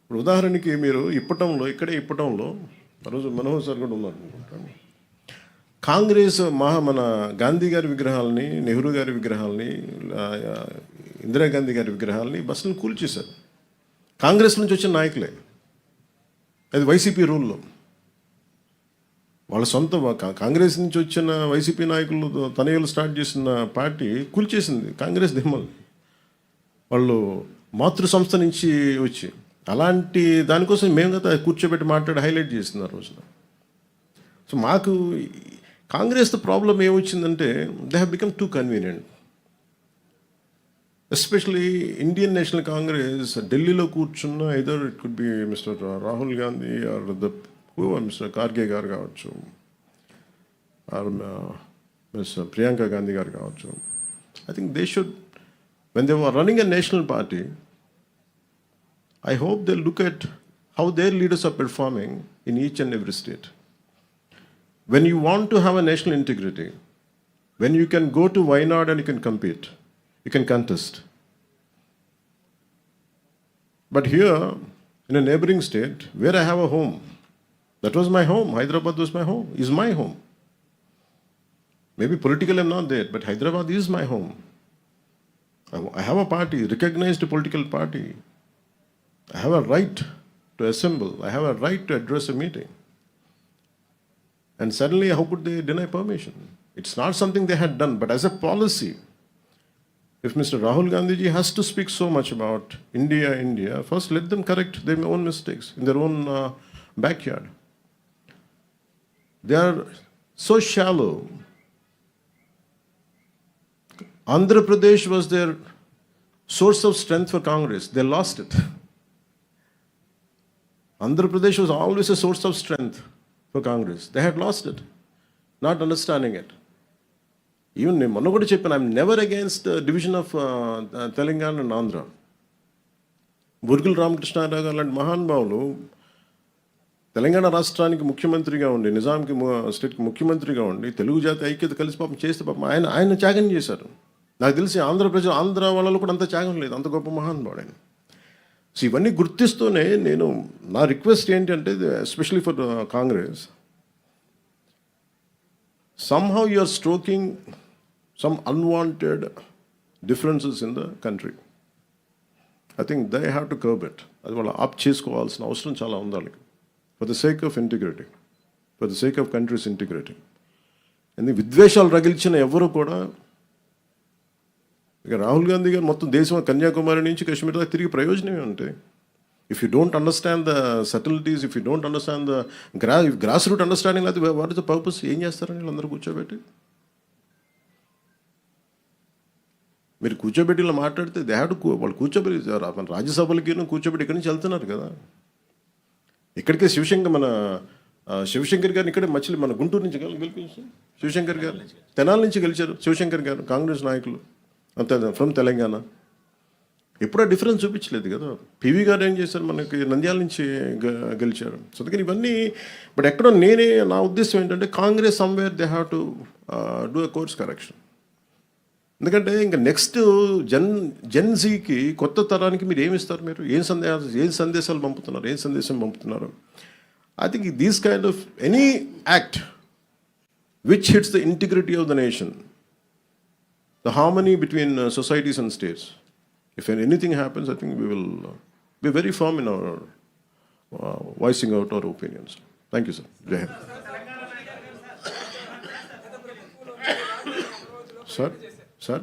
ఇప్పుడు ఉదాహరణకి మీరు ఇప్పటంలో రోజు మనోహర్ సార్ కూడా ఉన్నారు అనుకుంటాను. కాంగ్రెస్ మన గాంధీ గారి విగ్రహాలని, నెహ్రూ గారి విగ్రహాలని, ఇందిరాగాంధీ గారి విగ్రహాలని బస్సులను కూల్చేశారు. కాంగ్రెస్ నుంచి వచ్చిన నాయకులే. అది వైసీపీ రూల్లో. వాళ్ళ సొంత కాంగ్రెస్ నుంచి వచ్చిన వైసీపీ నాయకులు తనయులు స్టార్ట్ చేసిన పార్టీ కూల్చేసింది కాంగ్రెస్ దిమ్మల్ని. వాళ్ళు మాతృ సంస్థ నుంచి వచ్చి అలాంటి దానికోసం మేము కదా కూర్చోబెట్టి మాట్లాడి హైలైట్ చేసింది ఆ రోజున. సో మాకు కాంగ్రెస్ ప్రాబ్లం ఏమొచ్చిందంటే they have become too convenient. Especially Indian National Congress ఢిల్లీలో కూర్చున్న either it could be mister Rahul Gandhi or mister Kharge garu కావచ్చు, ఆర్ మిస్టర్ ప్రియాంక గాంధీ గారు కావచ్చు. I think they should, when they were running a national party, I hope they'll look at how their leaders are performing in each and every state. When you want to have a national integrity, when you can go to Wayanad and you can compete, you can contest. But here, in a neighboring state, where I have a home, that was my home, Hyderabad was my home, is my home. Maybe politically I'm not there, but Hyderabad is my home. I have a party, recognized political party. I have a right to assemble. I have a right to address a meeting. And suddenly, how could they deny permission? It's not something they had done, but as a policy, if Mr. Rahul Gandhiji has to speak so much about India, first let them correct their own mistakes in their own backyard. They are so shallow. Andhra Pradesh was their source of strength for Congress. They lost it. Andhra Pradesh was always a source of strength for Congress. They had lost it, not understanding it. Even Manogodi Cheppan, I'm never against the division of Telangana and Andhra. Burgul Ramakrishna Rao లాంటి మహానుభావులు తెలంగాణ రాష్ట్రానికి ముఖ్యమంత్రిగా ఉండి, నిజాంకి స్టేట్కి ముఖ్యమంత్రిగా ఉండి, తెలుగు జాతి ఐక్యత కలిసి పాపం చేస్తే పాపం ఆయన త్యాగం చేశారు. నాకు తెలిసి ఆంధ్ర వాళ్ళలో కూడా అంత త్యాగం లేదు, అంత గొప్ప మహానుభావుడు ఆయన. సో ఇవన్నీ గుర్తిస్తూనే నా రిక్వెస్ట్ ఏంటంటే, especially for Congress, somehow you are stoking some unwanted differences in the country. I think they have to curb it. అది వాళ్ళు ఆప్ చేసుకోవాల్సిన అవసరం చాలా ఉంది వాళ్ళకి, for the sake of integrity, for the sake of countries integrity. ఎందుకు విద్వేషాలు రగిల్చిన ఎవరు కూడా, ఇక రాహుల్ గాంధీ గారు మొత్తం దేశం కన్యాకుమారి నుంచి కాశ్మీర్ దాకా తిరిగి ప్రయోజనమే ఉంటాయి. If you don't understand the subtleties, if you don't understand the grass root understanding, అది వాట్ ఇస్ ద పర్పస్? ఏం చేస్తారని వీళ్ళందరూ కూర్చోబెట్టి, మీరు కూర్చోబెట్టి ఇలా మాట్లాడితే దే హ్యావ్ టు, వాళ్ళు కూర్చోబెట్టి మన రాజ్యసభలకి కూర్చోబెట్టి ఇక్కడి నుంచి వెళ్తున్నారు కదా. ఇక్కడికే శివశంకర్ గారిని ఇక్కడే మన గుంటూరు నుంచి గెలిపించారు. శివశంకర్ గారు తెనాల నుంచి గెలిచారు. శివశంకర్ గారు కాంగ్రెస్ నాయకులు అంతే, ఫ్రమ్ తెలంగాణ. ఎప్పుడూ డిఫరెన్స్ చూపించలేదు కదా. పివి గారు ఏం చేశారు, మనకి నంద్యాల నుంచి గెలిచారు. సో అందుకని ఇవన్నీ, బట్ ఎక్కడో నా ఉద్దేశం ఏంటంటే, Congress somewhere they have to do a course correction. ఎందుకంటే ఇంకా నెక్స్ట్ జెన్జీకి, కొత్త తరానికి మీరు ఏమిస్తారు? మీరు ఏం సందేశం పంపుతున్నారు? I think these kind of any act which hits the integrity of the nation, the harmony between societies and states. If anything happens, I think we will be very firm in our voicing out our opinions. Thank you, sir. Jai Hind. Sir?